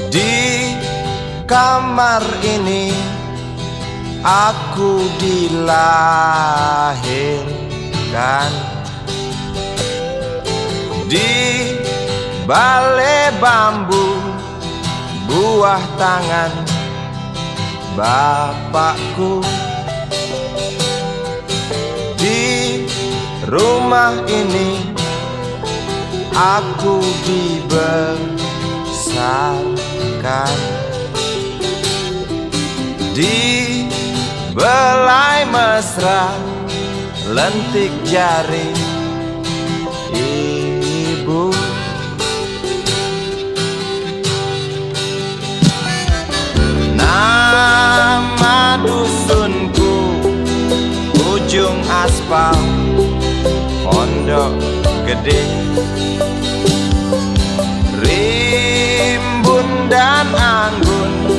Di kamar ini aku dilahirkan, di balai bambu buah tangan bapakku. Di rumah ini aku dibesarkan, di belai mesra lentik jari ibu. Nama dusunku ujung aspal Pondok Gede. Rimbun dan anggun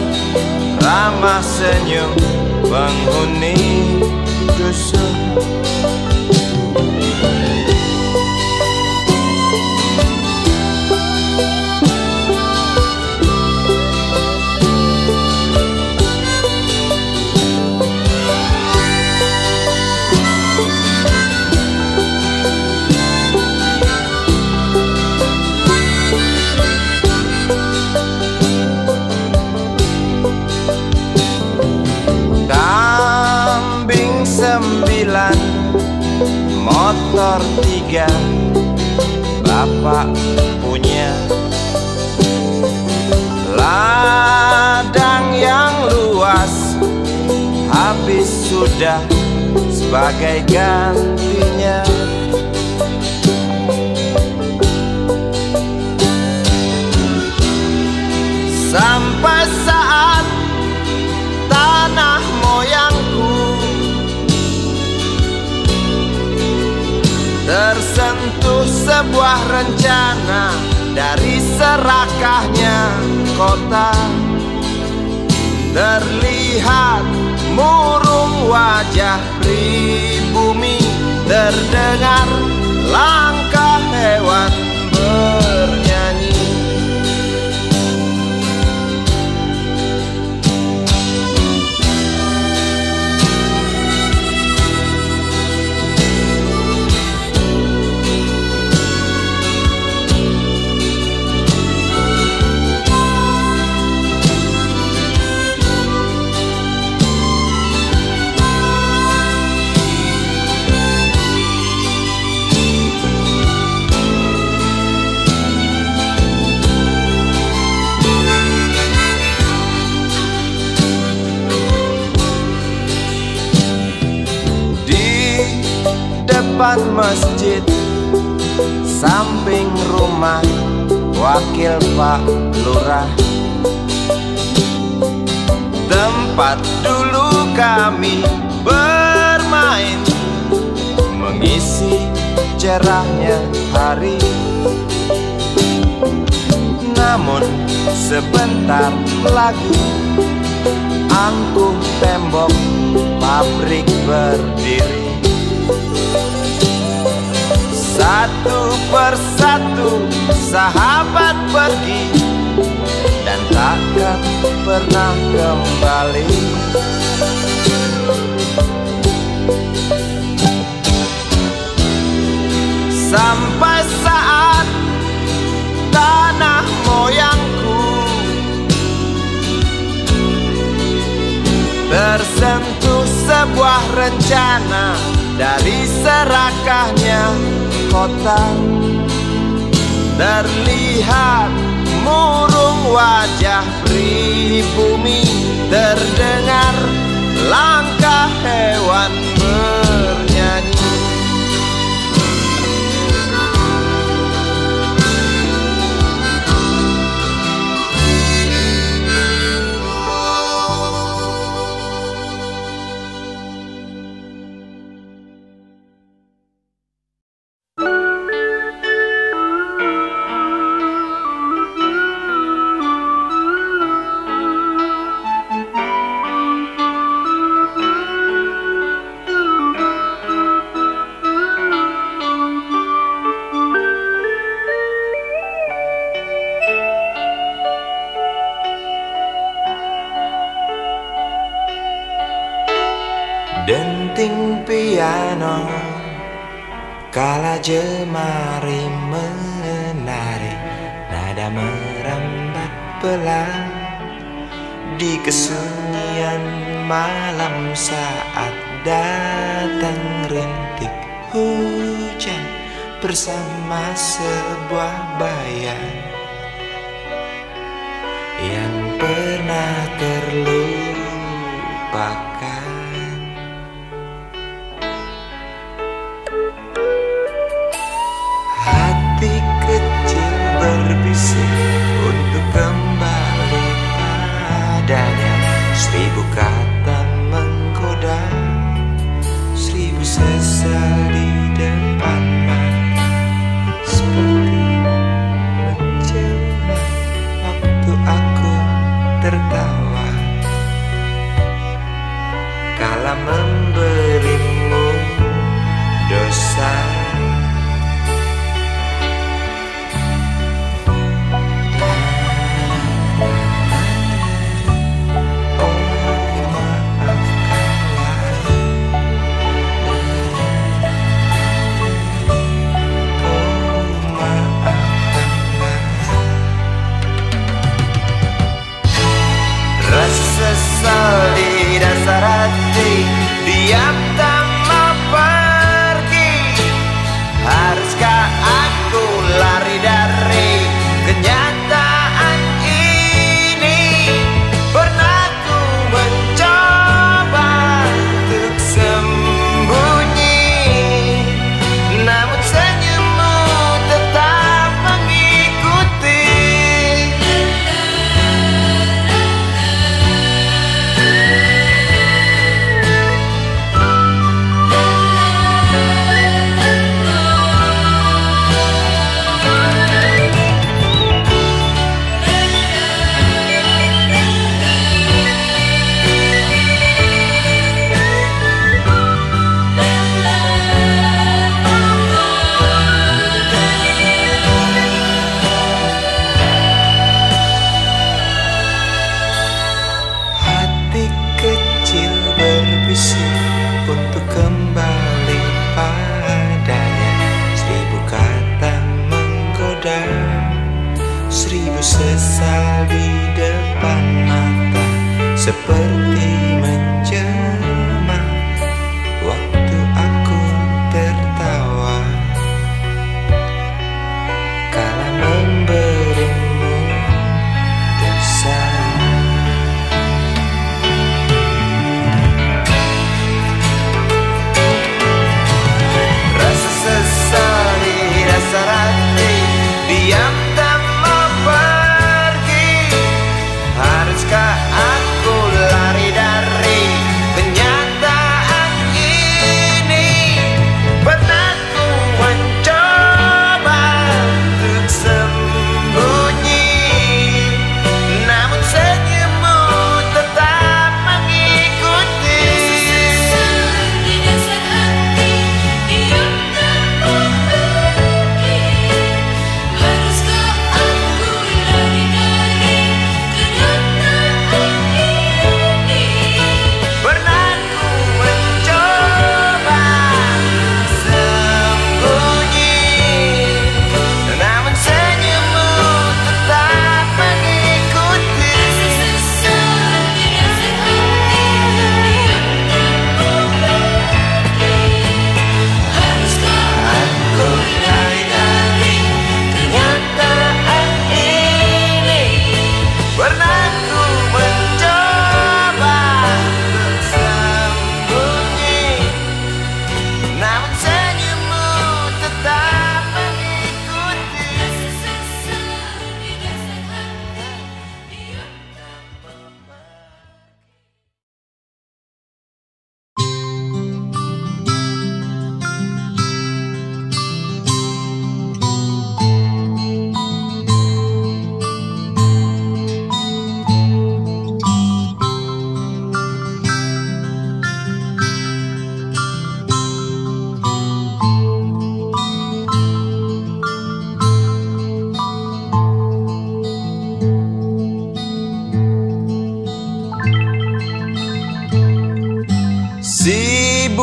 ramah senyum penghuni dusun. Motor 3 bapak punya, ladang yang luas habis sudah sebagai gantinya. Sampai saat tanah moyangku tersentuh sebuah rencana dari serakahnya kota. Terlihat murung wajah pribumi, terdengar langkah hewan bernyanyi. Depan masjid samping rumah wakil Pak Lurah, tempat dulu kami bermain mengisi cerahnya hari. Namun sebentar lagi angkuh tembok pabrik berdiri. Satu persatu sahabat pergi dan takkan pernah kembali. Sampai saat tanah moyangku tersentuh sebuah rencana dari serakahnya kota. Terlihat murung wajah pribumi, terdengar langkah hewan bernyanyi. piano, kala jemari menari, nada merambat pelan di kesunyian malam saat datang rintik hujan bersama sebuah bayang yang pernah terlupakan. Hati kecil berbisik untuk kembali padanya. 1000 kata menggoda, 1000 sesal di depan mata, seperti menjelma waktu aku tertawa kala memberimu dosa. Sesal di dasar hati, diam tak mau pergi. Haruskah aku lari dari kenyataan ini? Pernah ku mencoba untuk sembunyi, namun senyummu tetap mengikuti. Untuk kembali padanya, 1000 kata menggoda, 1000 sesal di depan mata, seperti menjelma waktu aku tertawa kala memberimu dosa. Diam tak mau pergi. Haruskah aku lari dari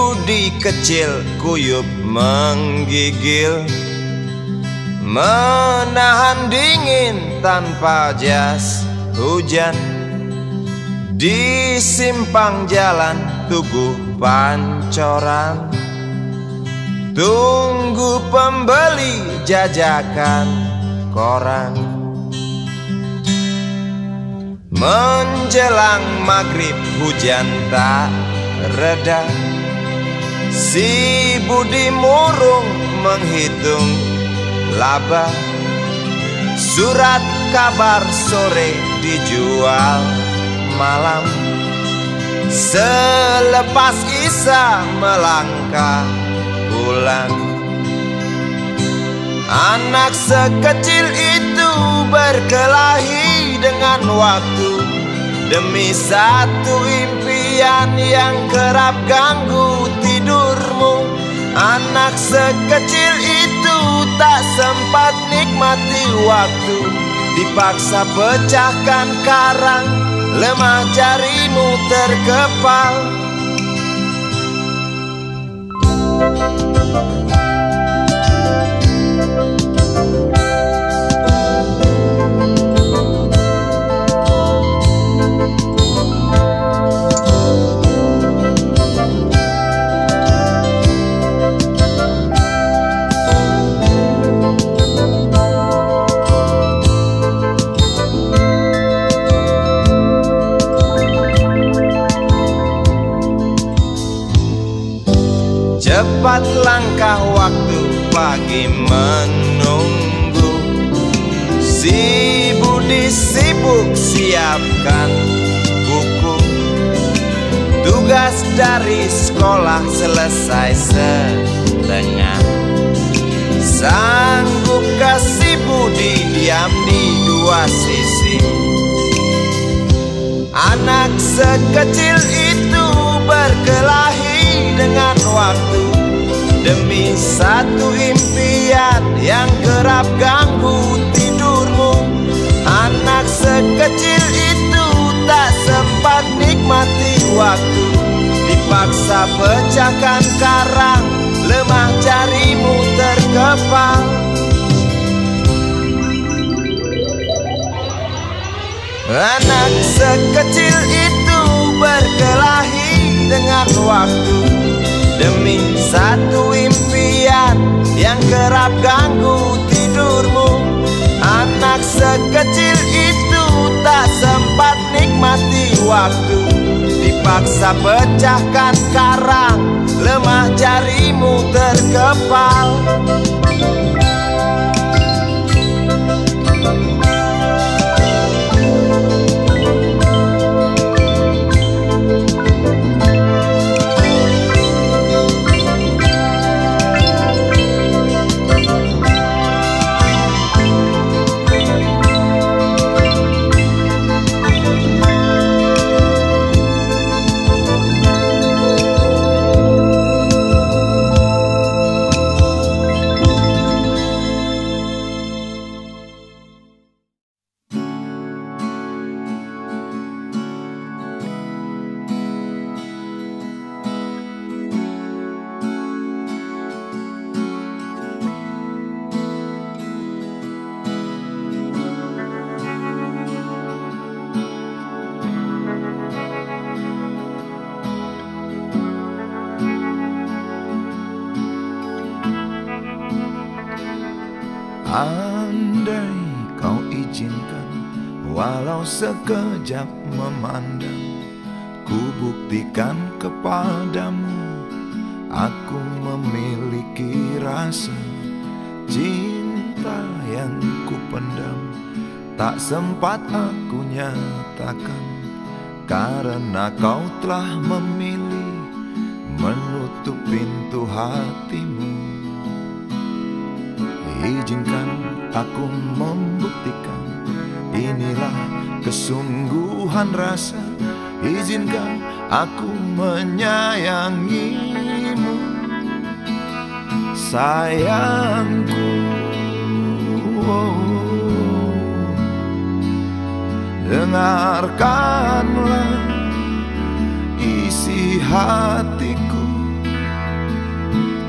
budi kecil kuyup menggigil, menahan dingin tanpa jas hujan. Di simpang jalan Tugu Pancoran, tunggu pembeli jajakan koran. Menjelang maghrib hujan tak reda, si budi murung menghitung laba. Surat kabar sore dijual malam, selepas Isya melangkah pulang. Anak sekecil itu berkelahi dengan waktu demi satu impian yang kerap ganggu tidurmu. Anak sekecil itu tak sempat nikmati waktu, dipaksa pecahkan karang, lemah jarimu terkepal. Cepat langkah waktu pagi menunggu, si budi sibuk siapkan buku. Tugas dari sekolah selesai setengah, sanggupkah si budi diam di dua sisi? Anak sekecil itu berkelahi dengan waktu demi satu impian yang kerap ganggu tidurmu. Anak sekecil itu tak sempat nikmati waktu, dipaksa pecahkan karang, lemah jarimu terkepal. Anak sekecil itu berkelahi dengan waktu demi satu impian yang kerap ganggu tidurmu. Anak sekecil itu tak sempat nikmati waktu, dipaksa pecahkan karang, lemah jarimu terkepal. Andai kau izinkan, walau sekejap memandang, ku buktikan kepadamu, aku memiliki rasa cinta yang ku pendam. Tak sempat aku nyatakan, karena kau telah memilih menutup pintu hatimu. Izinkan aku membuktikan, inilah kesungguhan rasa. Izinkan aku menyayangimu, sayangku. Dengarkanlah isi hatiku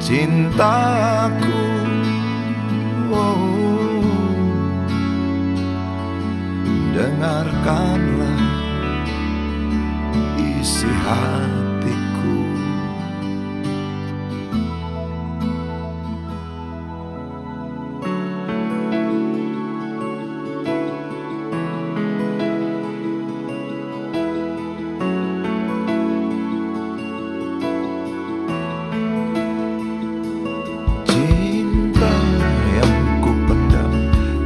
cintaku. Dengarkanlah isi hatiku. Cinta yang ku pendam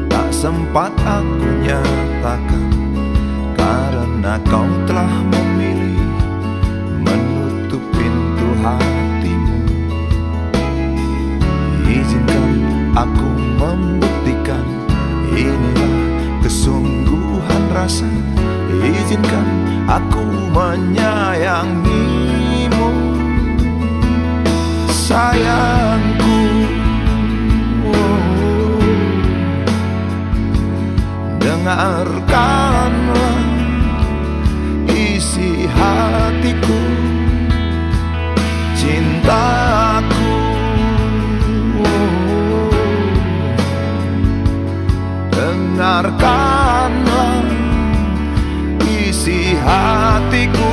tak sempat aku nyatakan, karena kau telah memilih menutup pintu hatimu. Izinkan aku membuktikan, inilah kesungguhan rasa. Izinkan aku menyayangimu, sayangku. Dengarkanlah isi hatiku, cintaku. Dengarkanlah isi hatiku.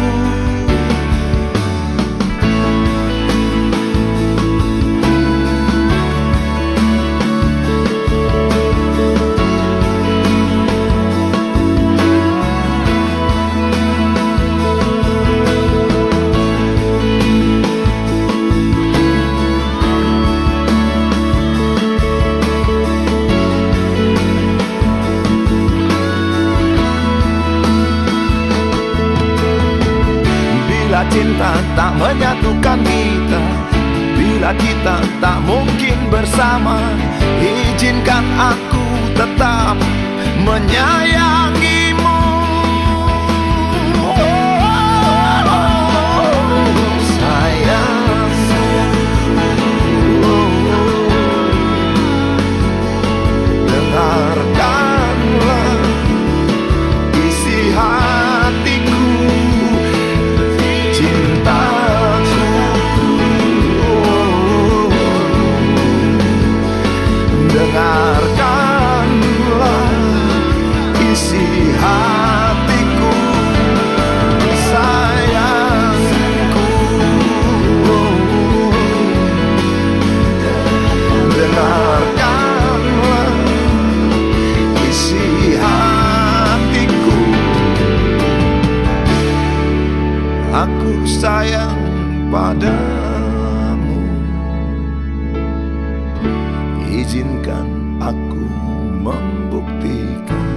Bila cinta tak menyatukan kita, bila kita tak mungkin bersama, izinkan aku tetap menyayangimu. Sayang, dengarkanlah isi hatiku, cintaku. Dengarkanlah isi hatiku, sayangku. Dengarkanlah isi hatiku. Aku sayang padamu, izinkan aku membuktikan.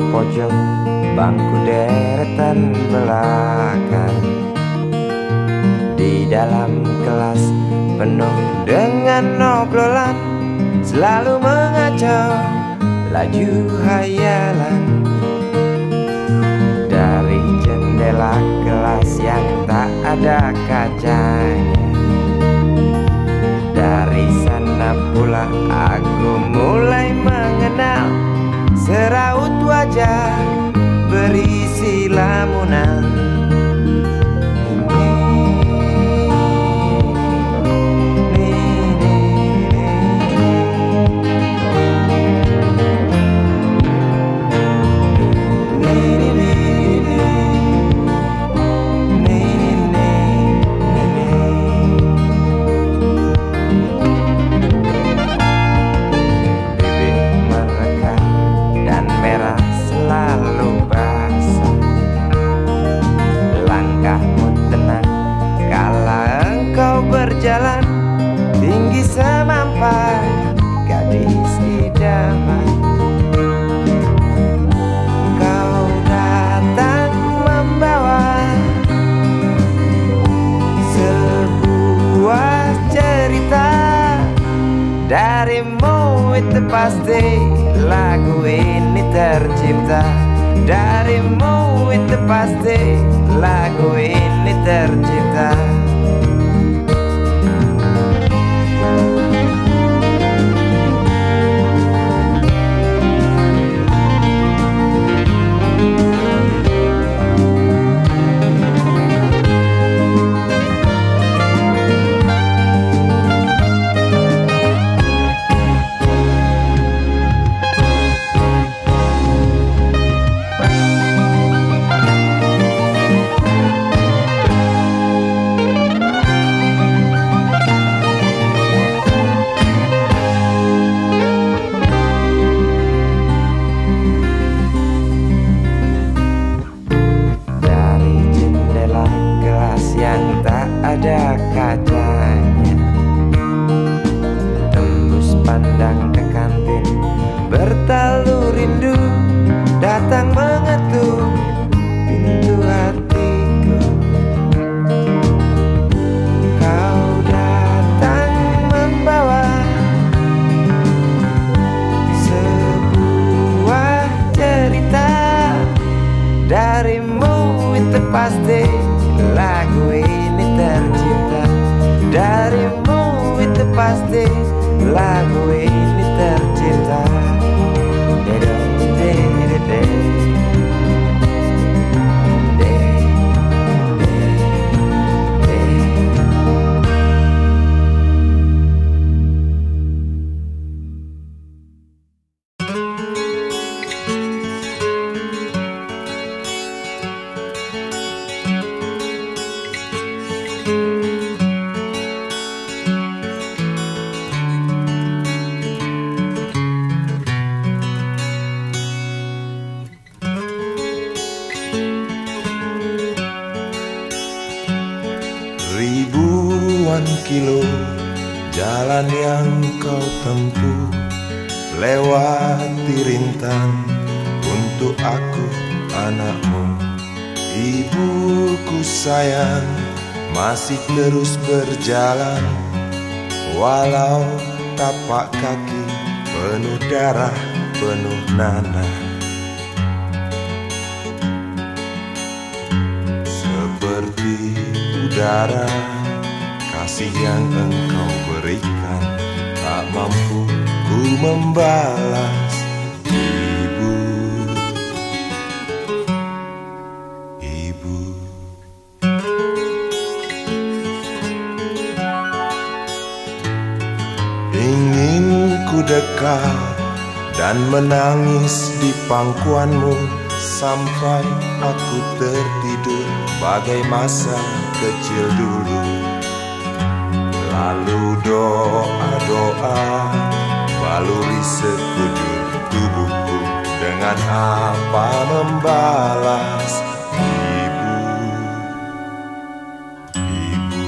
Pojok bangku deretan belakang, di dalam kelas penuh dengan obrolan, selalu mengacau laju hayalan. Dari jendela kelas yang tak ada kacanya, dari sana pula aku mulai mengenal seraut wajah berisi lamunan. Selalu basah itu pasti lagu ini tercipta. Darimu itu pasti lagu ini tercipta. Ada kacanya, tembus pandang ke kantin, bertalu rindu datang mengetuk pintu hatiku. Kau datang membawa sebuah cerita. Darimu itu pasti lagu ini tercipta. Darimu itu pasti lagu ini tercipta. Ribuan kilo jalan yang kau tempuh, lewati rintang untuk aku anakmu. Ibuku sayang masih terus berjalan, walau tapak kaki penuh darah, penuh nanah. Seperti udara, kasih yang engkau berikan tak mampu ku membalas. Ibu, ibu. Ingin ku dekat dan menangis di pangkuanmu sampai aku tertidur bagai masa kecil dulu. Lalu doa-doa baluri sekujur tubuhku, dengan apa membalas. Ibu, ibu.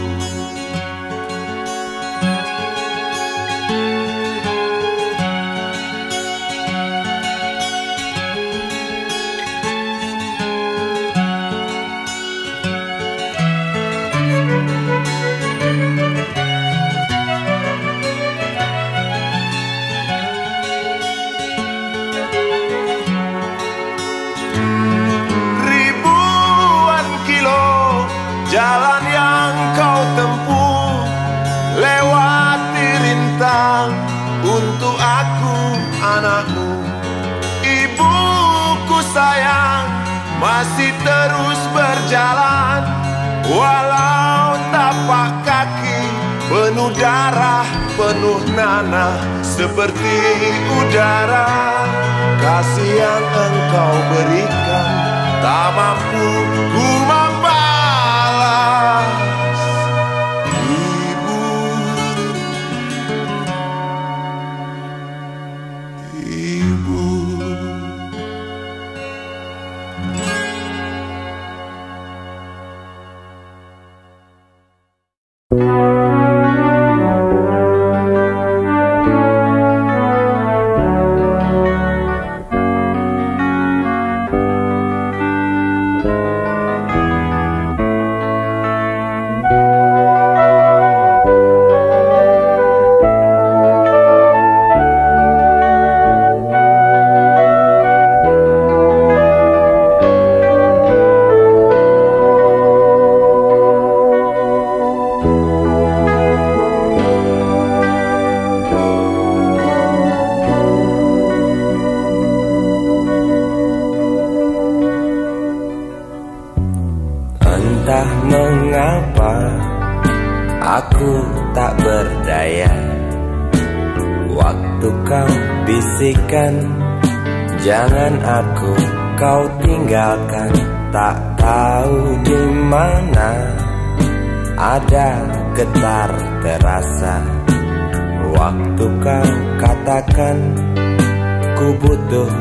Jalan yang kau tempuh, lewati rintang untuk aku anakmu. Ibuku sayang masih terus berjalan, walau tapak kaki penuh darah, penuh nanah. Seperti udara, kasih yang engkau berikan tak mampu ku membalas. Ibu, ibu. Waktu kau bisikan, jangan aku kau tinggalkan. Tak tahu di mana ada getar terasa. Waktu kau katakan ku butuh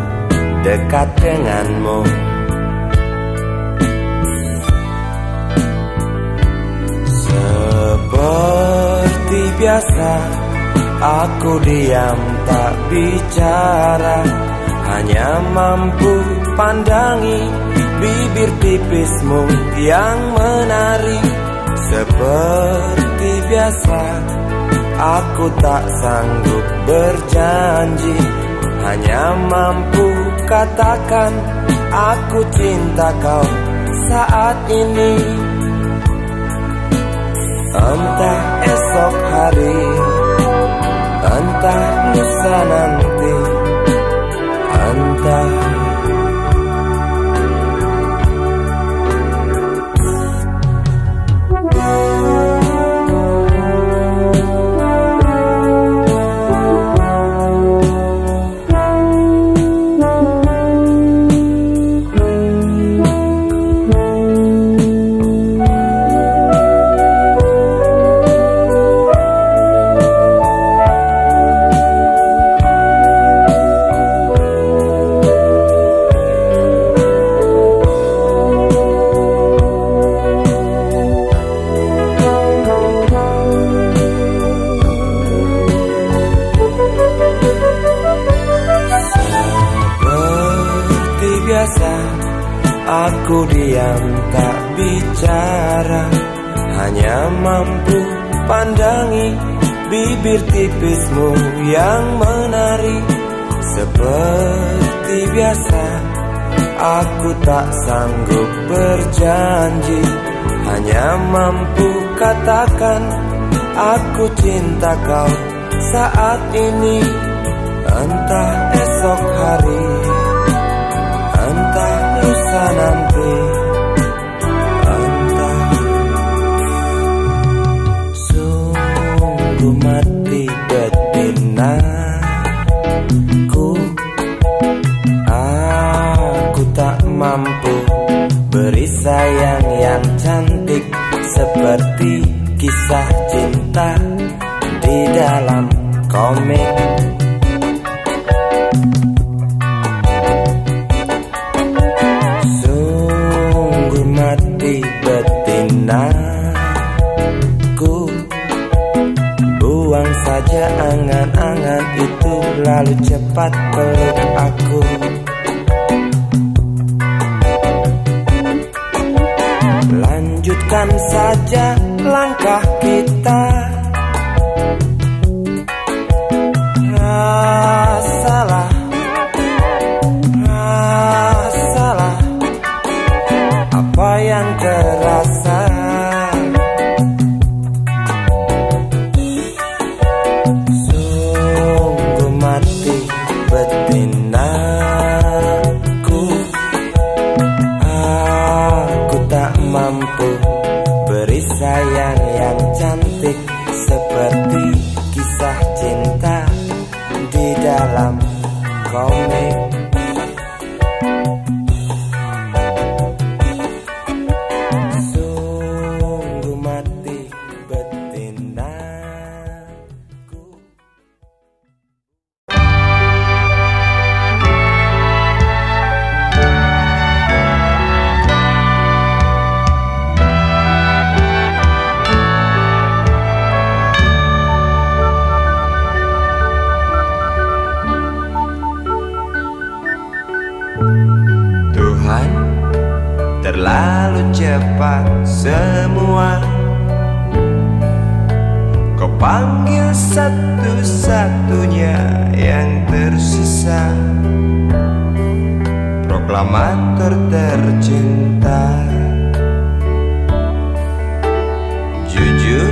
dekat denganmu. Seperti biasa aku diam tak bicara, hanya mampu pandangi bibir tipismu yang menari. Seperti biasa aku tak sanggup berjanji, hanya mampu katakan aku cinta kau saat ini. Entah esok hari, entah lusa nanti, entah aku diam tak bicara, hanya mampu pandangi bibir tipismu yang menari. Seperti biasa aku tak sanggup berjanji, hanya mampu katakan aku cinta kau saat ini. Entah esok hari, entah lusa nanti, entah. Sungguh mati betinaku, aku tak mampu beri sayang yang cantik seperti kisah cinta di dalam komik. Betinaku, buang saja angan-angan itu, lalu cepat peluk aku. Lanjutkan saja langkah kita, rasalah apa yang terasa. Sungguh mati betinaku, aku tak mampu beri sayang yang cantik seperti kisah cinta di dalam komik. Terlalu cepat semua, kau panggil satu-satunya yang tersisa, proklamator tercinta. Jujur,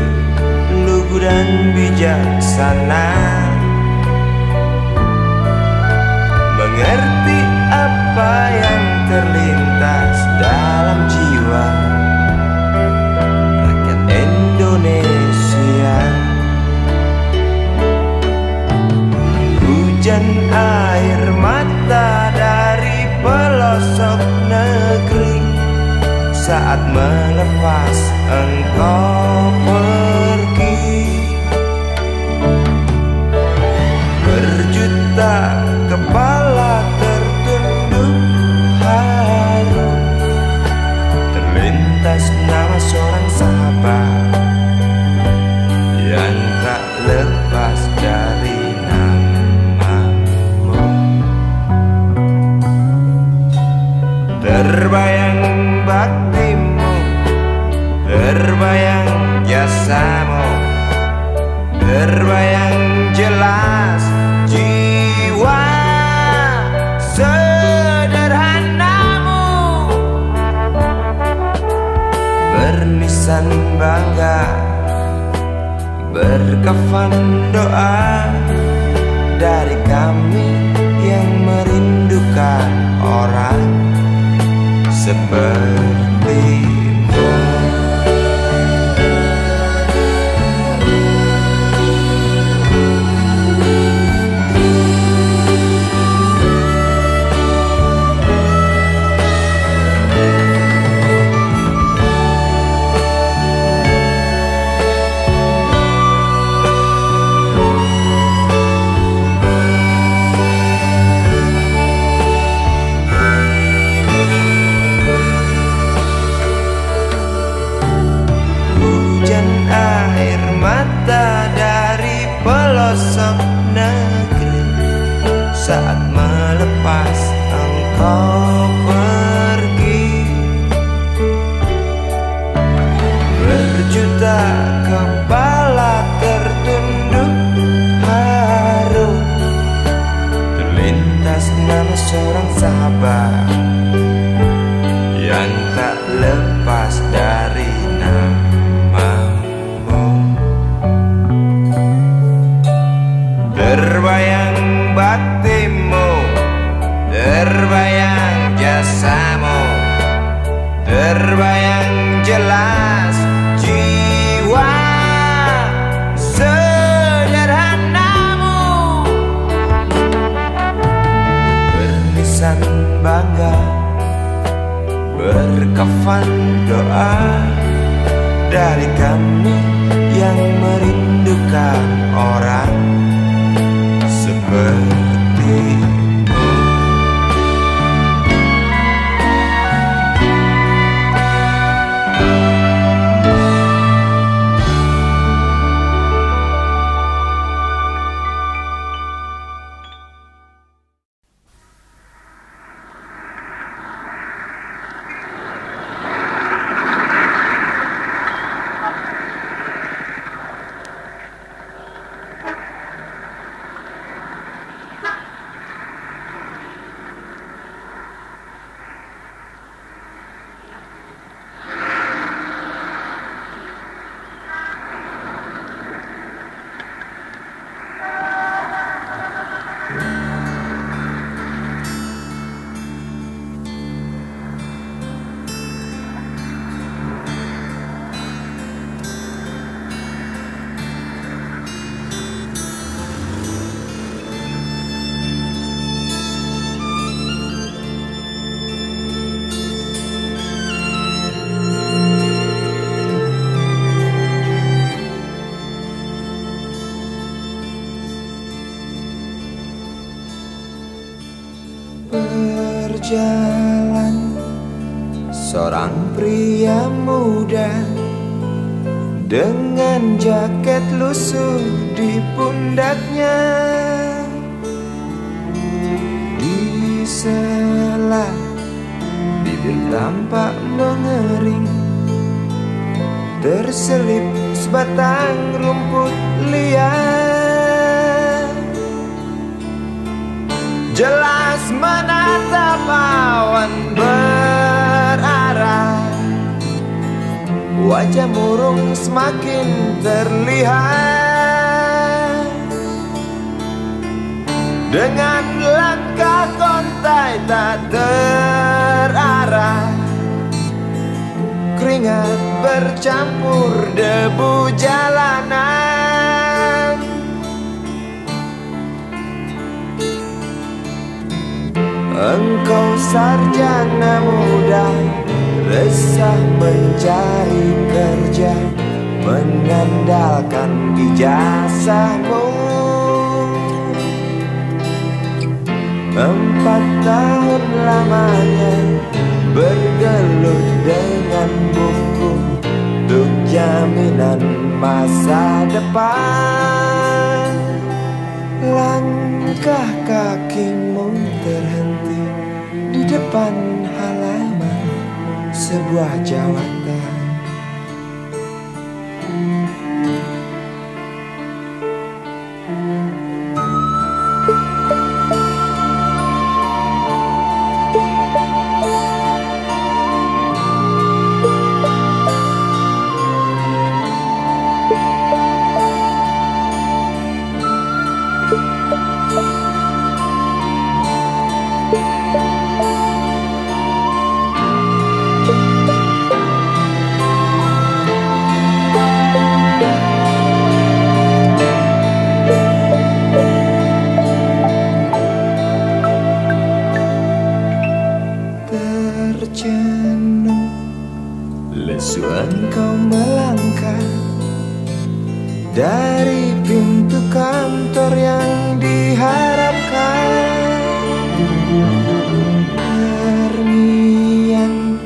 lugu dan bijaksana, mengerti apa yang terlintas dalam jiwa rakyat Indonesia. Hujan air mata dari pelosok negeri saat melepas engkau pergi. Berjuta kepala tertunduk haru, terlintas nama seorang sahabat yang tak lepas dari namamu. Terbayang baktimu, terbayang jasamu, terbayang jelas jiwa sederhanamu, berlisan bangga, berkafan doa dari kami yang merindukan orang sepertimu. Pelosok negeri saat melepas engkau pergi. Berjuta kepala tertunduk haru, terlintas nama seorang sahabat yang tak lepas dari namamu. Terbayang baktimu, terbayang jasamu, terbayang jelas jiwa sederhanamu, berlisan bangga, berkafan doa dari kami yang merindukan orang sepertimu. Berjalan seorang pria muda dengan jaket lusuh di pundaknya. Di sela bibir tampak mengering, terselip sebatang rumput liar. Jelas menatap awan berarah, wajah murung semakin terlihat. Dengan langkah kontai tak terarah, keringat bercampur debu jalanan. Engkau sarjana muda, resah mencari kerja, mengandalkan ijazahmu. 4 tahun lamanya bergelut dengan buku untuk jaminan masa depan. Langkah kakimu terhenti di depan halaman sebuah jawatan. Terjenuh, lesu engkau melangkah dari pintu kantor yang diharapkan. Terngiang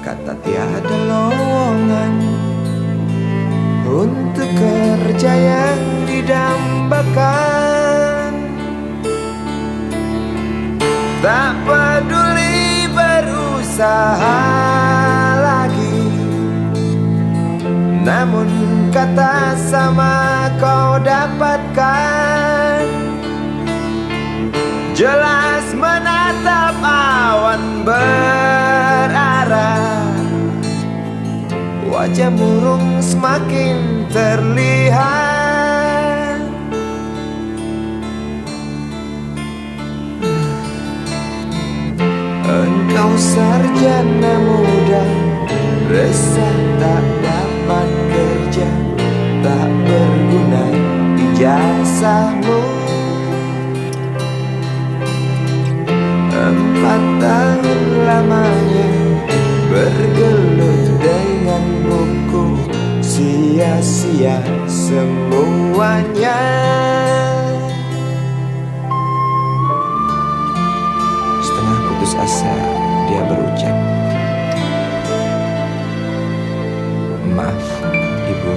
kata tiada lowongan untuk kerja yang didambakan. Tak peduli berusaha lagi, namun kata sama kau dapatkan. Jelas menatap awan berarah, wajah murung semakin terlihat. Engkau sarjana muda, resah tak dapat kerja, tak berguna ijazahmu. 4 tahun lamanya bergelut dengan buku, sia-sia semuanya. Setengah putus asa dia berucap, "Maaf, Ibu."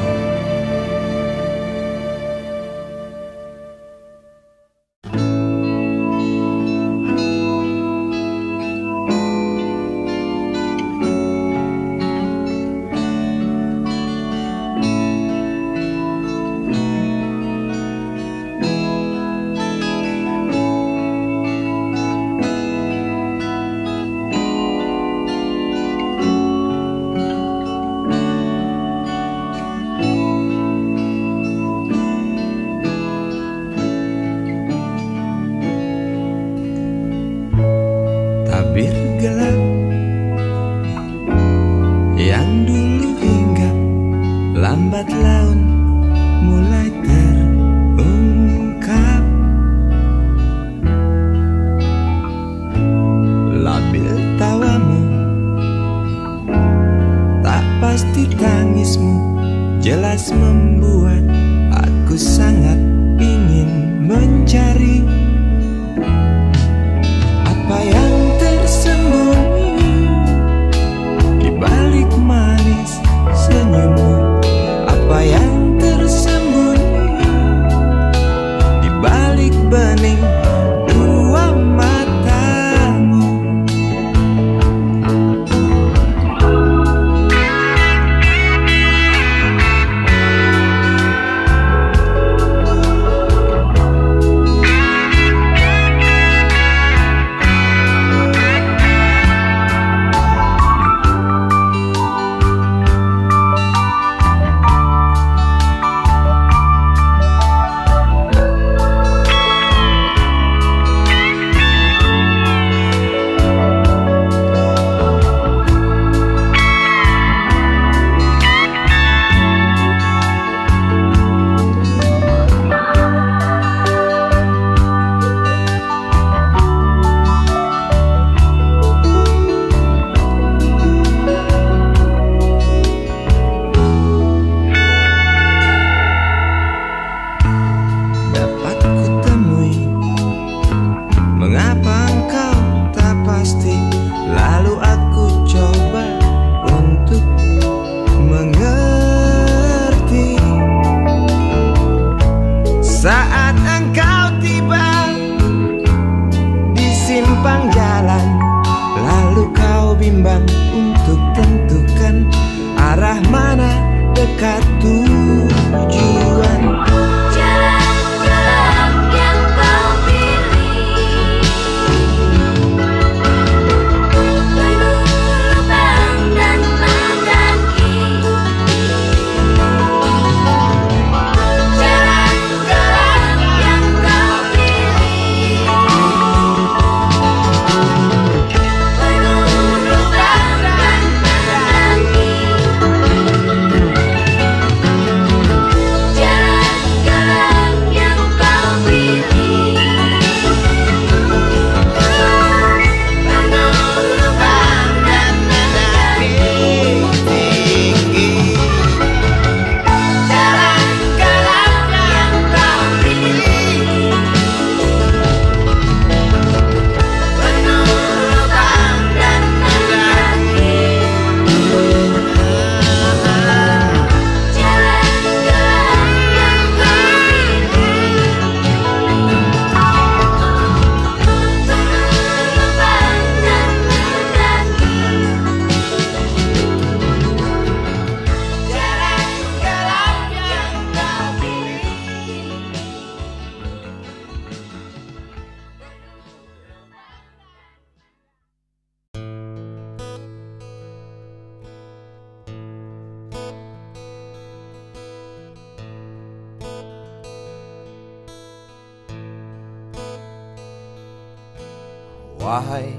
Wahai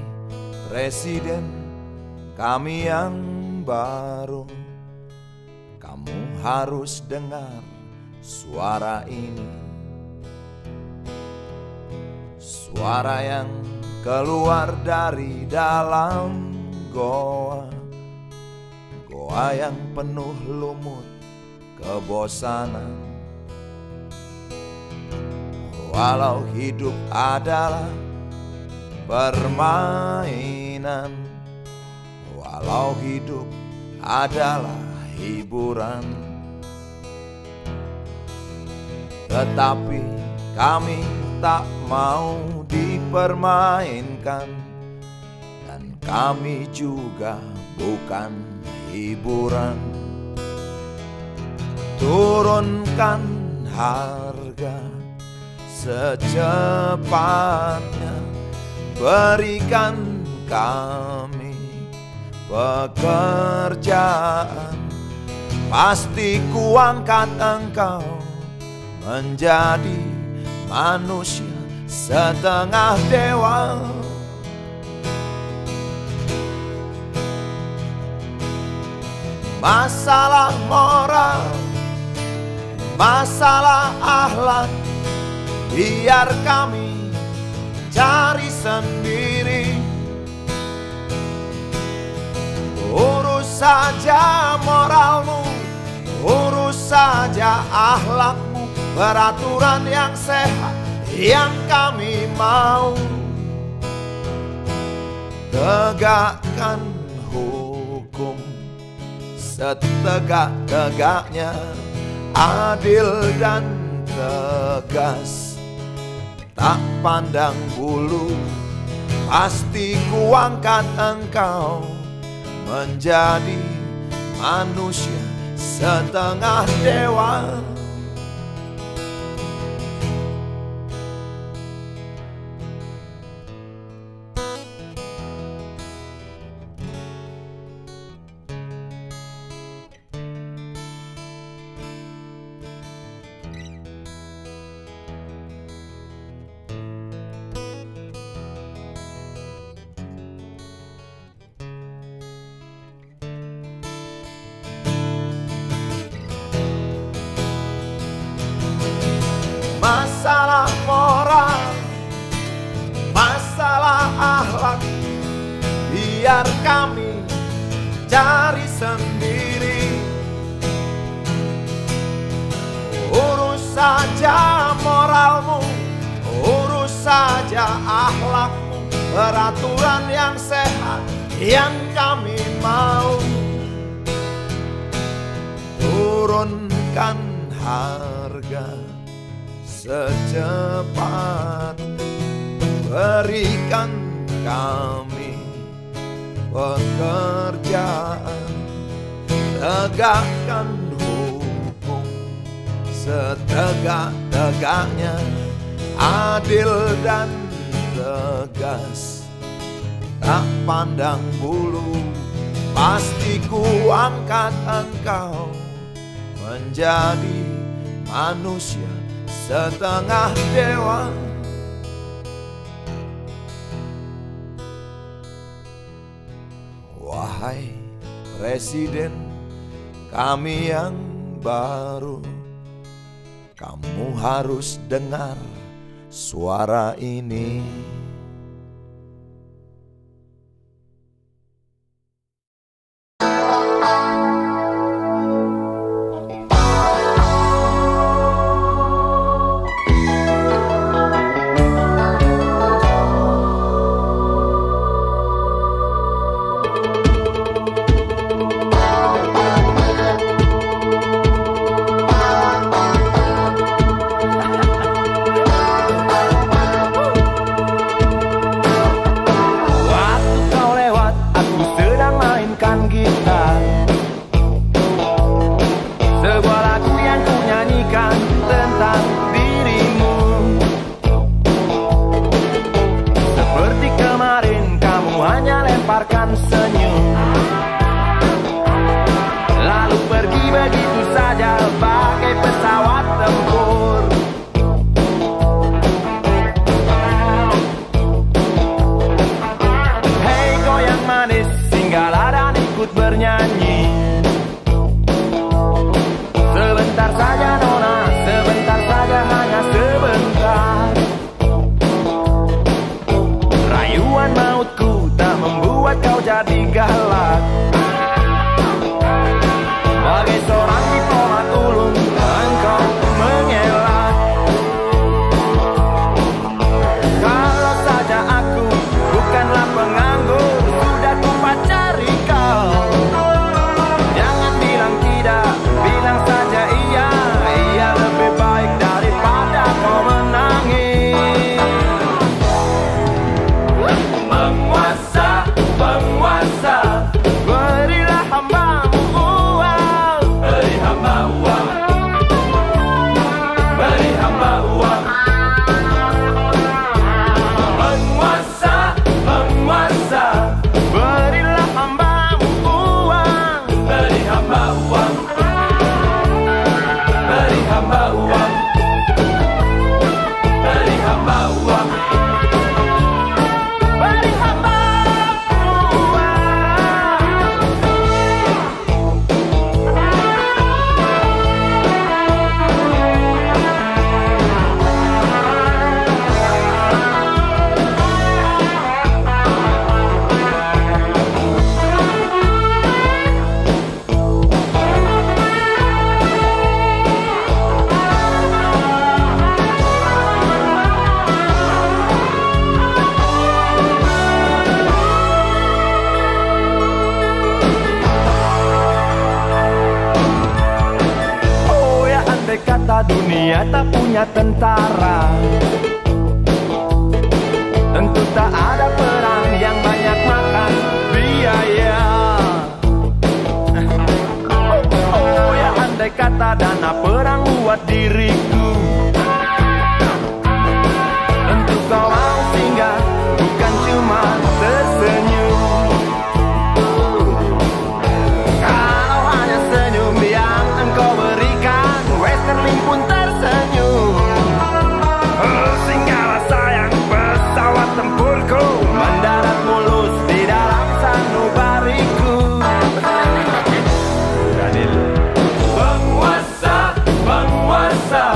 Presiden kami yang baru, kamu harus dengar suara ini. Suara yang keluar dari dalam goa, goa yang penuh lumut kebosanan. Walau hidup adalah permainan, walau hidup adalah hiburan, tetapi kami tak mau dipermainkan, dan kami juga bukan hiburan. Turunkan harga secepatnya, berikan kami pekerjaan, pasti kuangkat engkau menjadi manusia setengah dewa. Masalah moral, masalah akhlak, biar kami cari sendiri. Urus saja moralmu, urus saja akhlakmu, peraturan yang sehat yang kami mau. Tegakkan hukum setegak-tegaknya, adil dan tegas, tak pandang bulu, pasti kuangkat engkau menjadi manusia setengah dewa. Masalah moral, masalah akhlak, biar kami cari sendiri. Urus saja moralmu, urus saja akhlakmu, peraturan yang sehat yang kami mau. Turunkan harga secepat, berikan kami pekerjaan, tegakkan hukum setegak-tegaknya, adil dan tegas, tak pandang bulu, pasti kuangkat engkau menjadi manusia setengah dewa. Wahai Presiden kami yang baru, kamu harus dengar suara ini. ikut bernyanyi. Sebentar saja nona, sebentar saja, hanya sebentar. Rayuan mautku tak membuat kau jadi galak. Bagai seorang diplomat ulung, engkau mengelak. Kalau saja aku bukanlah penganggur, sudah ku pacari kau. Jangan bilang tidak, bilang saja iya. Iya lebih baik daripada kau menangis. Penguasa, penguasa, berilah hambamu uang. Beri hamba uang, beri hamba uang. Penguasa, penguasa, berilah hambamu uang. Beri hamba uang, beri hamba uang, beri hamba uang, beri hamba uang. Oh ya, andai kata dunia tak punya tentara, tentu tak ada perang yang banyak makan biaya. Oh ya, andai kata dana perang buat diriku, tentu kau mau singgah, bukan cuma tersenyum. Kalau hanya senyum yang engkau berikan, Westerling pun tersenyum. Singgahlah sayang, pesawat tempurku mendarat mulus di dalam sanubariku. Penguasa, penguasa,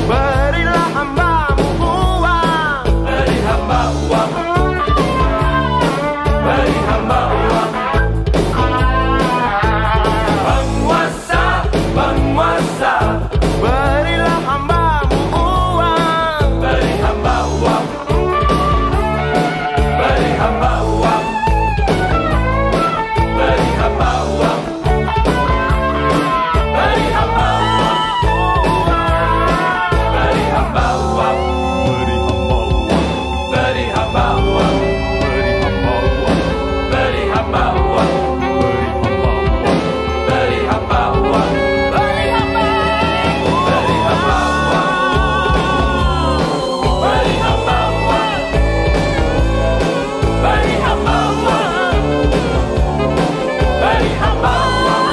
berilah hambamu uang. Beri hamba uang, beri hamba uang. Penguasa, penguasa, berilah hambamu uang. Beri hamba uang, beri hamba uang, beri hamba uang, beri hamba uang, beri hamba uang, beri hamba uang, beri hamba uang, beri hamba uang, beri hamba uang, beri hamba uang, beri hamba uang, beri hamba uang, beri hamba uang.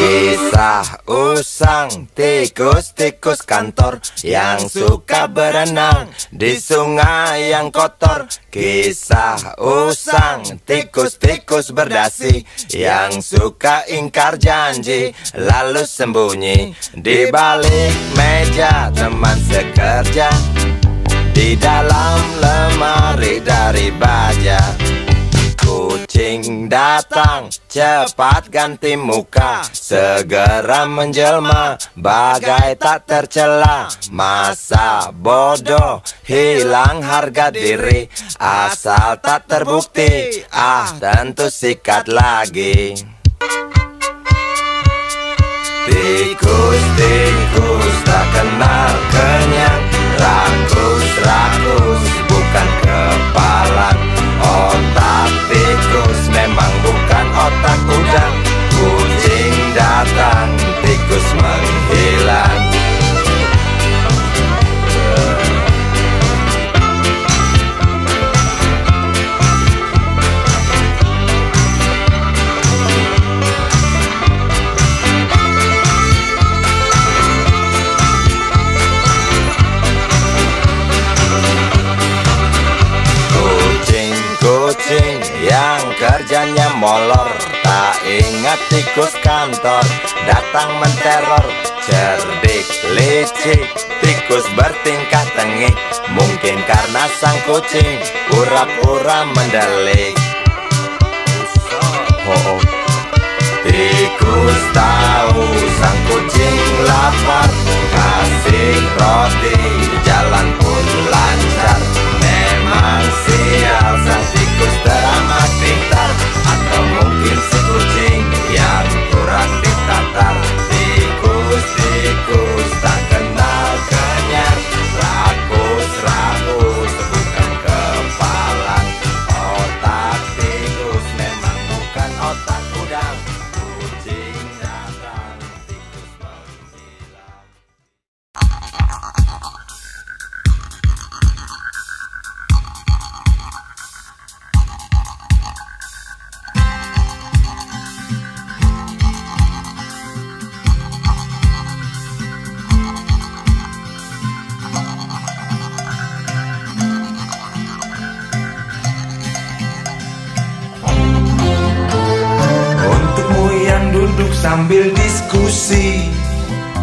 Kisah usang tikus-tikus kantor yang suka berenang di sungai yang kotor. Kisah usang tikus-tikus berdasi yang suka ingkar janji lalu sembunyi di balik meja teman sekerja, di dalam lemari dari baja. Kucing datang, cepat ganti muka, segera menjelma, bagai tak tercela. Masa bodoh, hilang harga diri, asal tak terbukti, tentu sikat lagi. Tikus-tikus tak kenal kenyang, rakus-rakus bukan kepalan. Otak tikus memang bukan kucing yang kerjanya molor, tak ingat tikus kantor datang menteror. Cerdik, licik, tikus bertingkah tengik, mungkin karena sang kucing pura-pura mendelik. Tikus tahu sang kucing lapar, kasih roti, jalan pun lancar. Memang sial sang tikus teramat pintar, atau mungkin si kucing yang kurang ditatar. Tikus tak kenal kenyang, rakus-rakus bukan kepalang. Otak tikus memang bukan otak udang. Kucing datang, tikus menghilang. Sambil diskusi,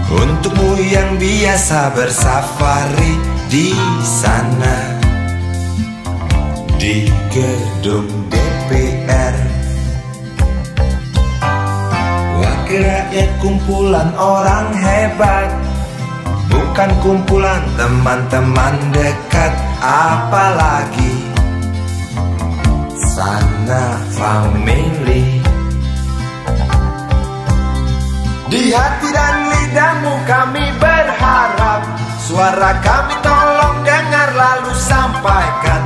untukmu yang biasa bersafari di sana, di gedung DPR. Wakil rakyat kumpulan orang hebat, bukan kumpulan teman-teman dekat, apalagi sana family. Di hati dan lidahmu kami berharap, suara kami tolong dengar lalu sampaikan.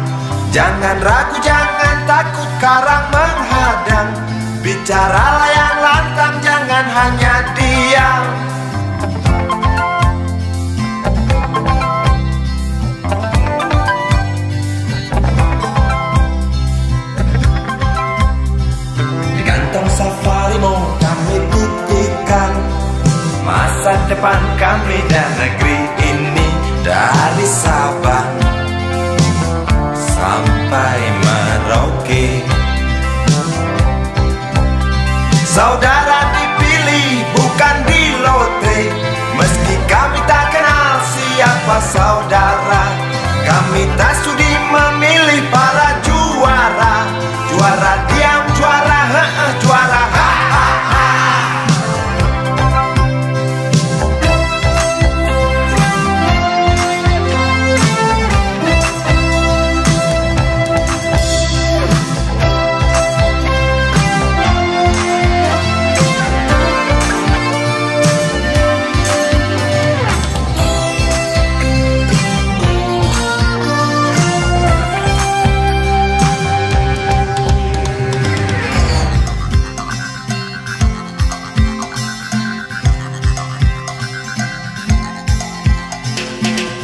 Jangan ragu, jangan takut karang menghadang, bicaralah yang lantang, jangan hanya diam. Di kantong safarimu kami titipkan masa depan kami dan negeri ini, dari Sabang sampai Merauke. Saudara dipilih bukan di lotre, meski kami tak kenal siapa saudara. Kami tak sudi memilih para juara, juara diam, juara juara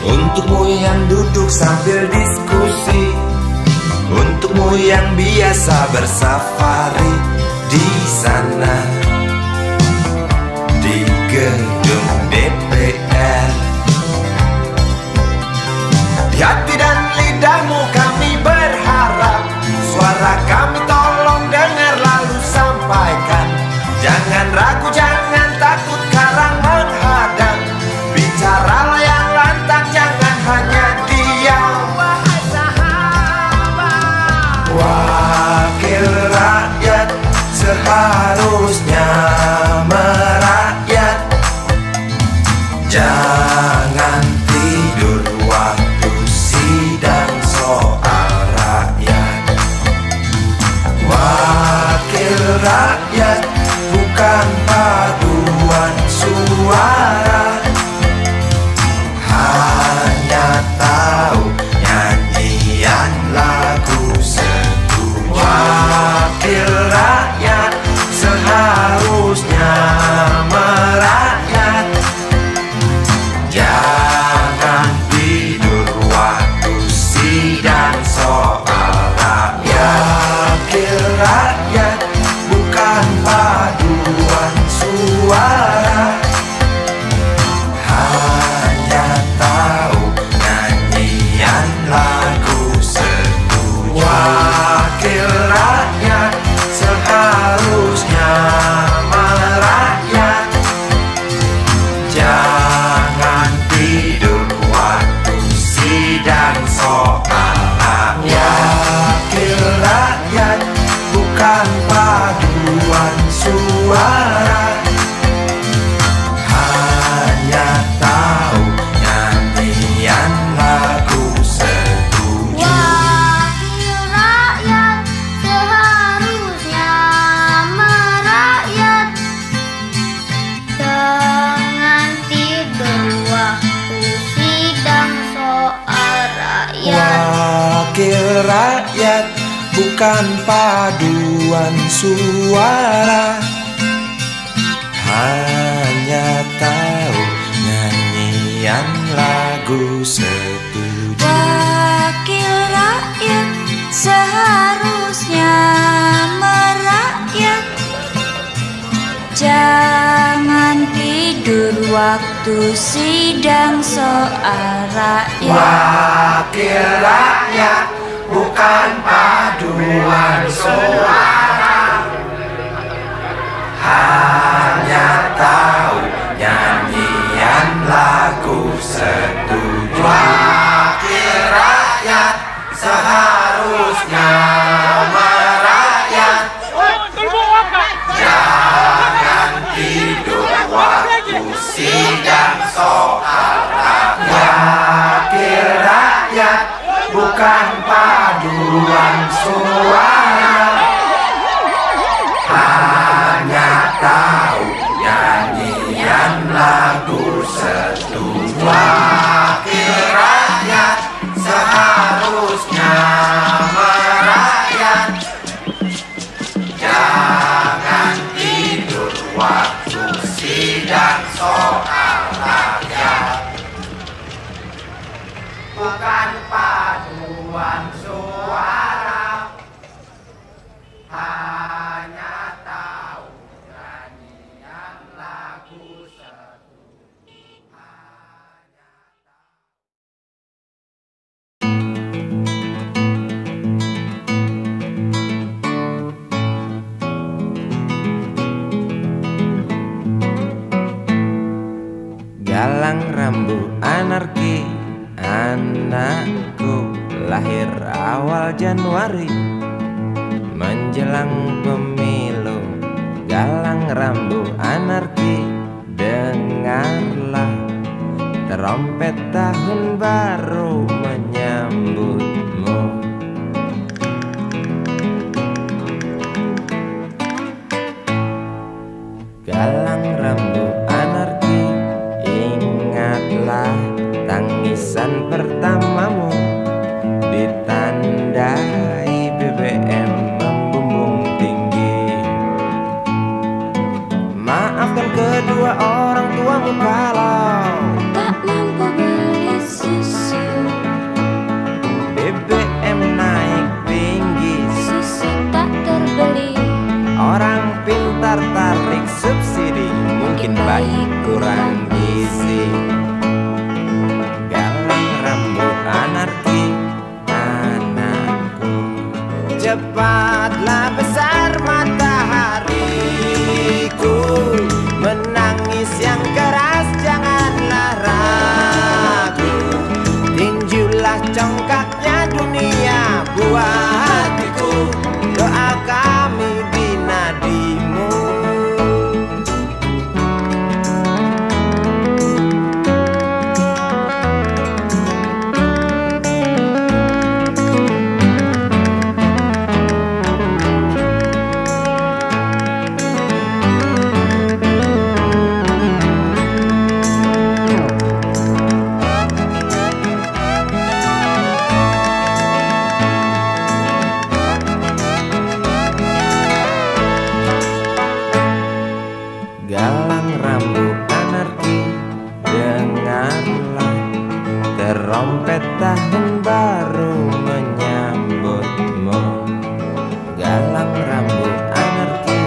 untukmu yang duduk sambil diskusi, untukmu yang biasa bersafari di sana, di gedung DPR. Di hati dan lidahmu kami berharap, suara kami tolong dengar lalu sampaikan. Jangan ragu, jangan takut karang menghadang, bicaralah yang lantang, jangan hanya diam. Wahai sahabat, wakil rakyat seharusnya merakyat. Jangan tidur waktu sidang soal rakyat. Wakil rakyat bukan paduan suara, hanya tahu nyanyian lagu setuju. Wakil rakyat seharusnya Wakil rakyat bukan paduan suara, hanya tahu nyanyian lagu setuju. Wakil rakyat seharusnya merakyat, jangan tidur waktu sidang soal rakyat. Wakil rakyat bukan paduan suara, hanya tahu nyanyian lagu setuju. Wakil rakyat seharusnya merakyat, jangan tidur waktu sidang soal rakyat. Wakil rakyat bukan paduan suara, hanya tahu nyanyian lagu setuju. Wakil rakyat seharusnya merakyat, jangan tidur waktu sidang soal rakyat. Bukan paduan suara, hanya tahu nyanyian lagu setuju. Galang rambu anarki, anakku lahir awal Januari menjelang pemilu. Galang rambu anarki, dengarlah trompet tahun baru menyambutmu. Galang rambu anarki, ingatlah tangisan pertamamu, ditandai BBM membumbung tinggi. Maafkan kedua orang tuamu kalau Tak mampu beli susu, BBM naik tinggi. susu tak terbeli. Orang pintar tarik subsidi, mungkin bayi kurang gizi. Galang rambu anarki, anakku. Cepatlah besar matahariku, menangis yang keras janganlah ragu. Tinjulah congkaknya dunia buah hatiku, doa kami di nadimu. Galang rambu anarki, dengarlah trompet tahun baru menyambutmu. Galang rambu anarki,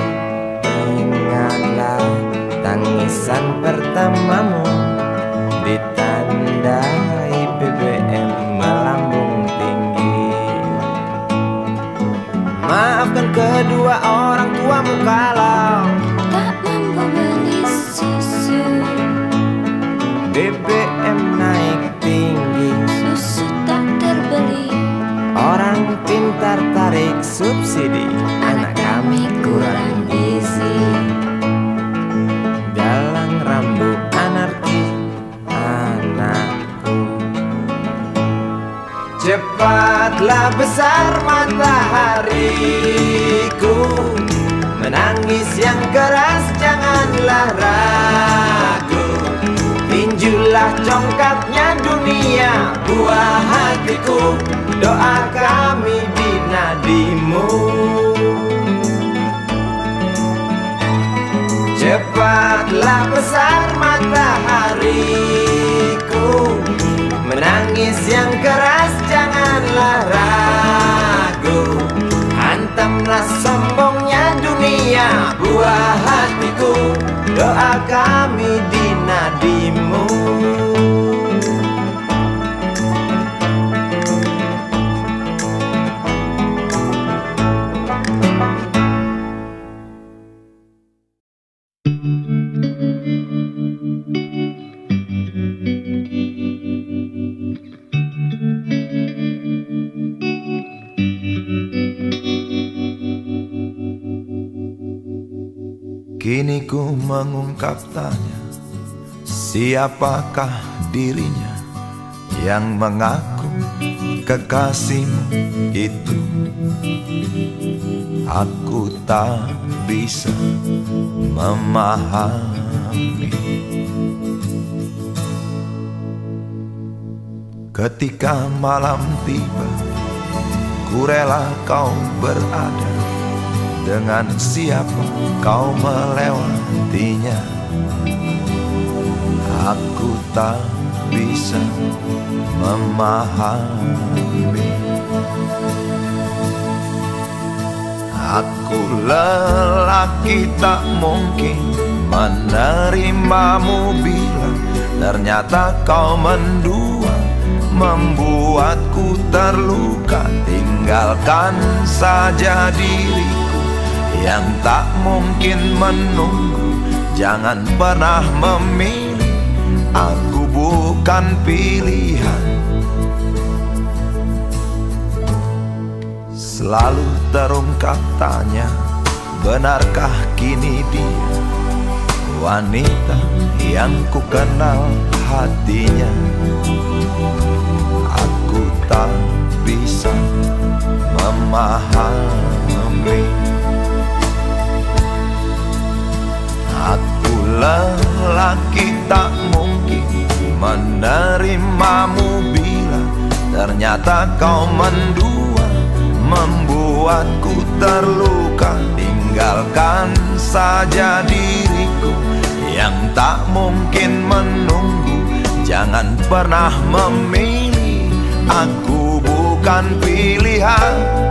ingatlah tangisan pertamamu, ditandai BBM melambung tinggi. Maafkan kedua orang tuamu kalau Tak mampu beli susu, BBM naik tinggi. susu tak terbeli. Orang pintar tarik subsidi, anak kami kurang gizi. Galang rambu anarki, anakku. Cepatlah besar matahariku, menangis yang keras janganlah ragu. Tinjulah congkaknya dunia buah hatiku, doakan tak besar matahariku. Menangis yang keras janganlah ragu. Hantamlah sombongnya dunia buah hatiku. Doa kami di nadimu. Kini ku mengungkap tanya, siapakah dirinya yang mengaku kekasihmu itu? Aku tak bisa memahami. Ketika malam tiba, ku rela kau berada. Dengan siapa kau melewatinya? Aku tak bisa memahami. Aku lelaki tak mungkin menerimamu bila ternyata kau mendua, membuatku terluka. Tinggalkan saja diriku yang tak mungkin menunggu. Jangan pernah memilih, aku bukan pilihan. Selalu terungkap tanya, benarkah kini dia wanita yang ku kenal hatinya? Aku tak bisa memahami. Aku lelaki tak mungkin menerimamu bila ternyata kau mendua, membuatku terluka. Tinggalkan saja diriku yang tak mungkin menunggu. Jangan pernah memilih, aku bukan pilihan.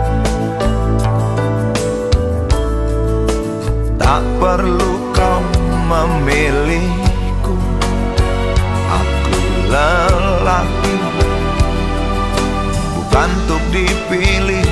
Tak perlu kau memilihku, aku lelaki bukan untuk dipilih.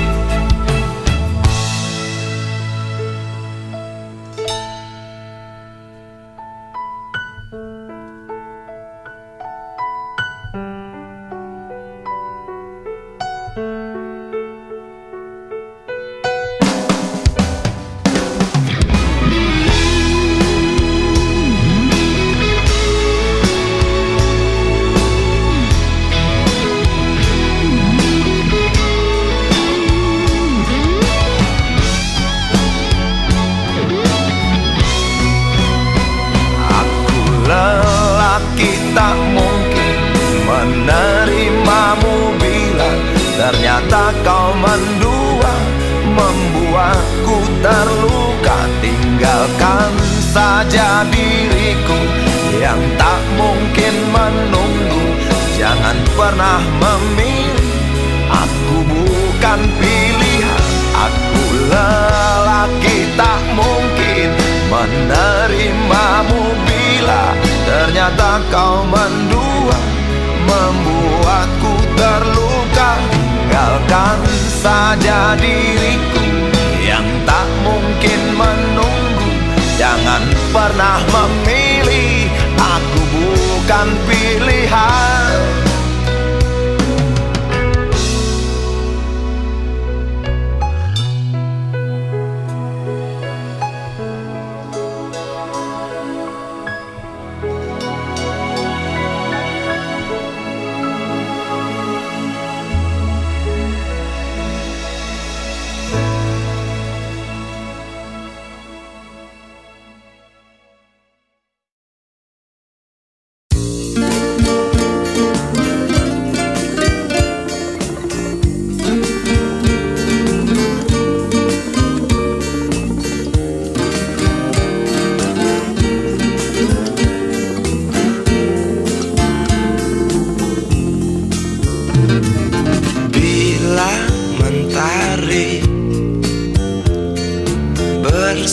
Tak mungkin menerimamu bila ternyata kau mendua, membuatku terluka. Tinggalkan saja diriku yang tak mungkin menunggu. Jangan pernah memilih, aku bukan pilihan. Aku lelaki tak mungkin menerimamu bila ternyata kau mendua, membuatku terluka. Tinggalkan saja diriku yang tak mungkin menunggu. Jangan pernah memilih, aku bukan pilihan.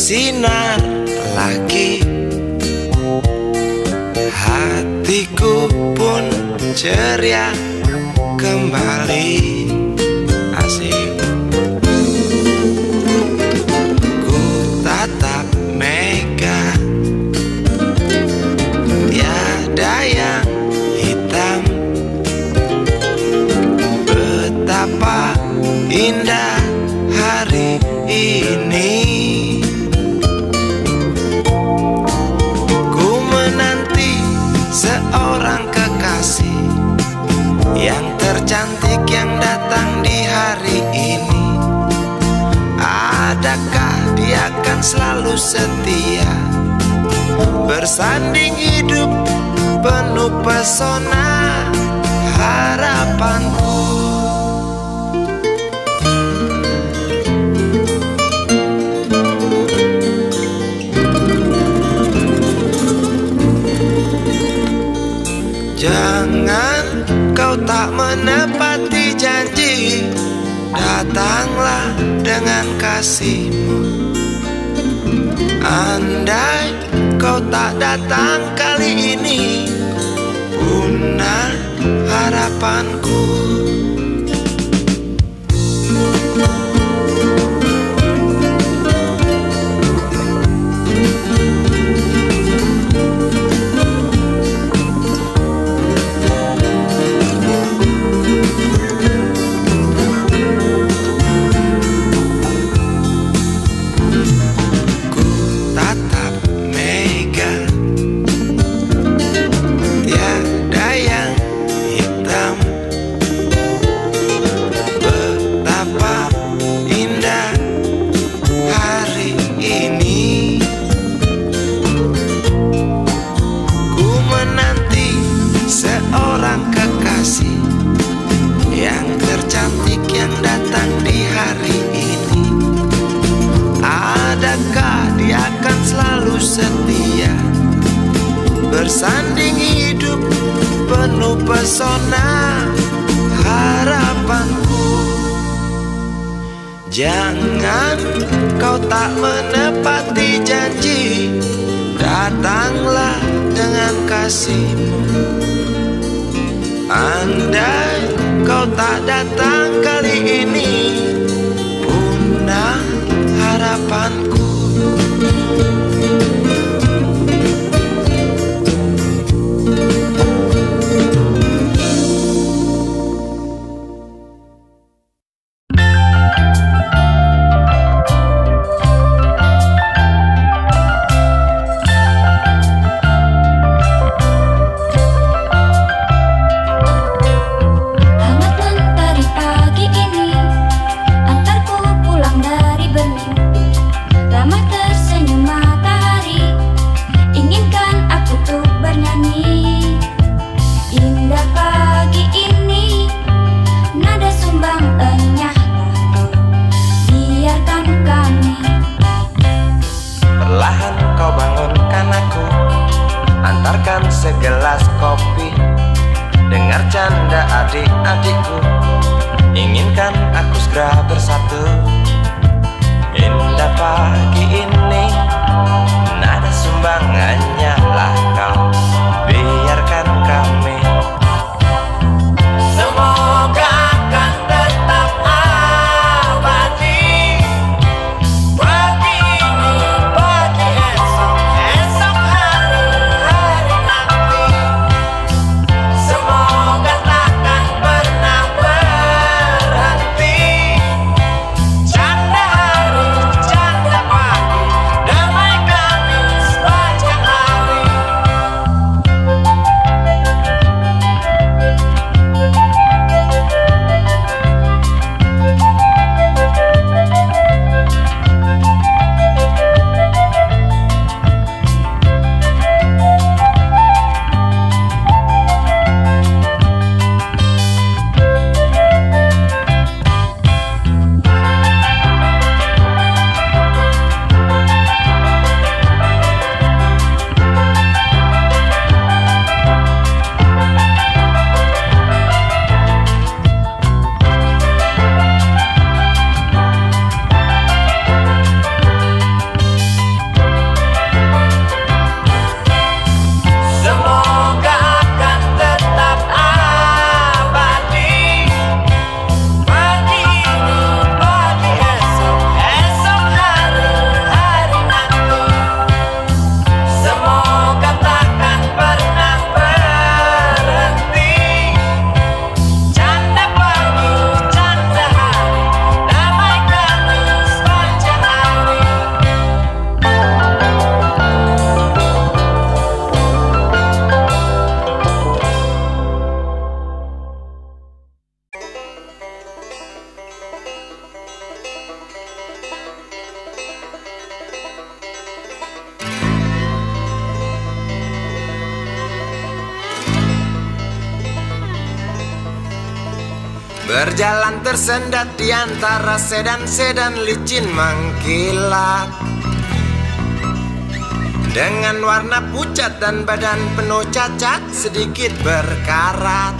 bersinar lagi. Hatiku pun ceria kembali. Asik. Ku tatap mega, tiada yang hitam. Betapa indah hari ini. Ku menanti seorang kekasih yang tercantik yang datang di hari ini. Adakah dia akan selalu setia, bersanding hidup penuh pesona harapanku. Jangan kau tak menepati janji, datanglah dengan kasihmu. Andai kau tak datang kali ini, punah harapanku. Setia, bersanding hidup penuh pesona harapanku. Jangan kau tak menepati janji, datanglah dengan kasihmu. Andai kau tak datang kali ini, punah harapanku. Segelas kopi, dengar canda adik-adikku, inginkan aku segera bersatu. Indah pagi ini, nada sumbangannya lah kau, biarkan kami. Semoga akan tetap abadi, pagi ini, pagi esok, esok hari, hari nanti. Semoga takkan pernah berhenti. Canda hari, canda pagi, damai kami sepanjang hari. Berjalan tersendat di antara sedan-sedan licin mengkilat, dengan warna pucat dan badan penuh cacat sedikit berkarat.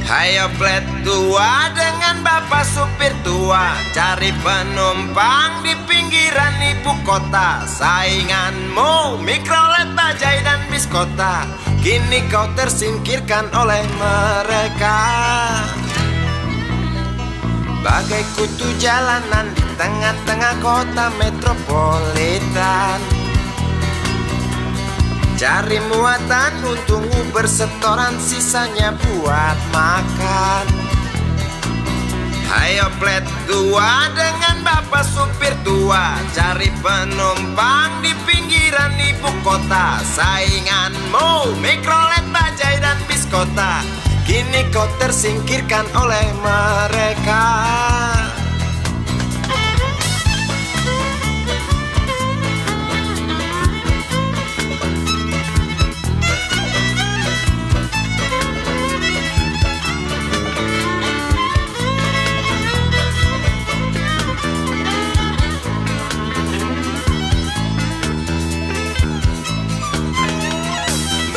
Hayo plet tua dengan bapak supir tua, cari penumpang di pinggiran ibu kota. Sainganmu Mikrolet, Bajaj dan bis kota, kini kau tersingkirkan oleh mereka. Bagai kutu jalanan di tengah-tengah kota metropolitan, cari muatan untungmu bersetoran, sisanya buat makan. Hayo plet tua dengan bapak supir tua, cari penumpang di pinggiran ibu kota. Sainganmu Mikrolet, Bajaj dan bis kota, kini kau tersingkirkan oleh mereka.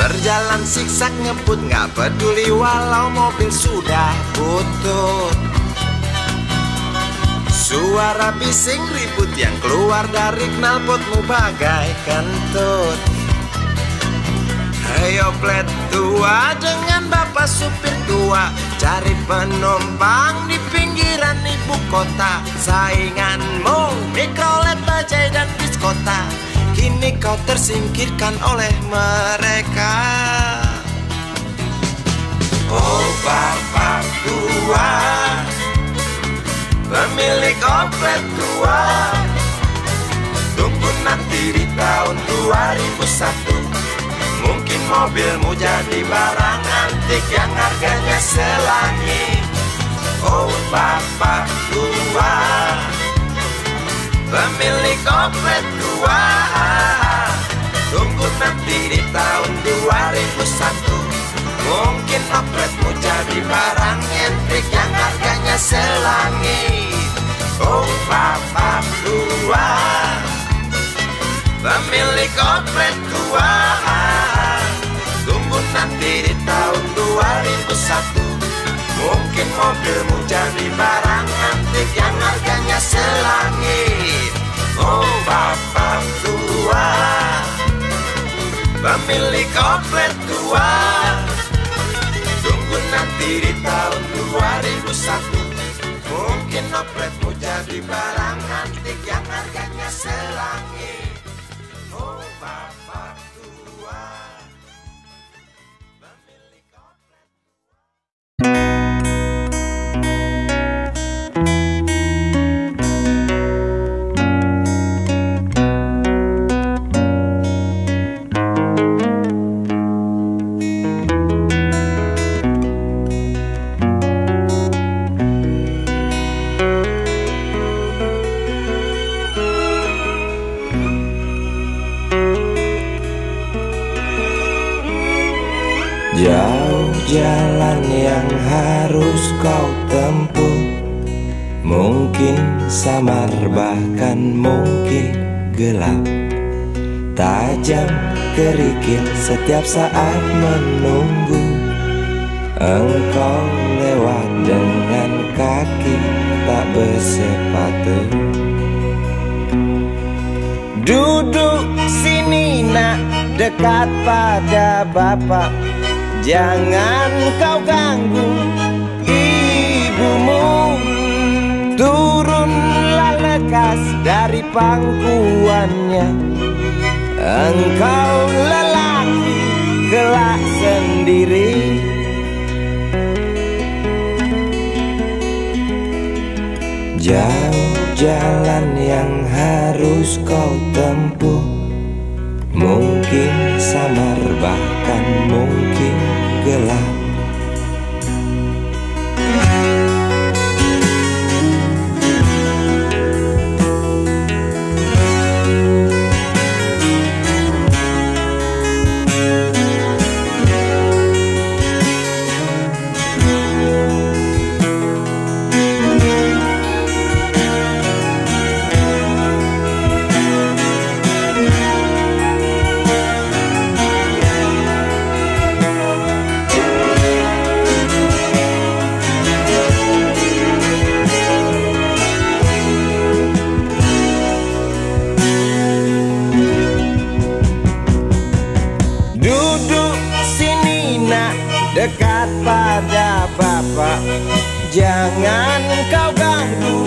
Berjalan siksak ngebut, gak peduli walau mobil sudah butut. Suara bising ribut yang keluar dari knalpotmu bagai kentut. Hayo plet tua dengan bapak supir tua, cari penumpang di pinggiran ibu kota. Sainganmu Mikrolet, Bajaj dan bis kota, kini kau tersingkirkan oleh mereka. Oh bapak tua, pemilik oplet tua, tunggu nanti di tahun 2001, mungkin mobilmu jadi barang antik yang harganya selangit. Oh bapak tua, pemilik oplet tua, tunggu nanti di tahun 2001, mungkin opletmu jadi barang antik yang harganya selangit. Oh bapak tua, pemilik oplet tua, tunggu nanti di tahun 2001, mungkin mobilmu jadi barang antik yang harganya selangit. Oh bapak tua, pemilik oplet tua, tunggu nanti di tahun 2001, mungkin opletmu jadi barang antik yang harganya selangit. Oh bapak tua, pemilik oplet. Jauh jalan yang harus kau tempuh, mungkin samar bahkan mungkin gelap, tajam kerikil setiap saat menunggu. Engkau lewat dengan kaki tak bersepatu. Duduk sini nak, dekat pada bapak, jangan kau ganggu ibumu. Turunlah lekas dari pangkuannya, engkau lelaki kelak sendiri. Jauh jalan yang harus kau tempuh, mungkin samar bahkan mungkin gelap. Jangan kau ganggu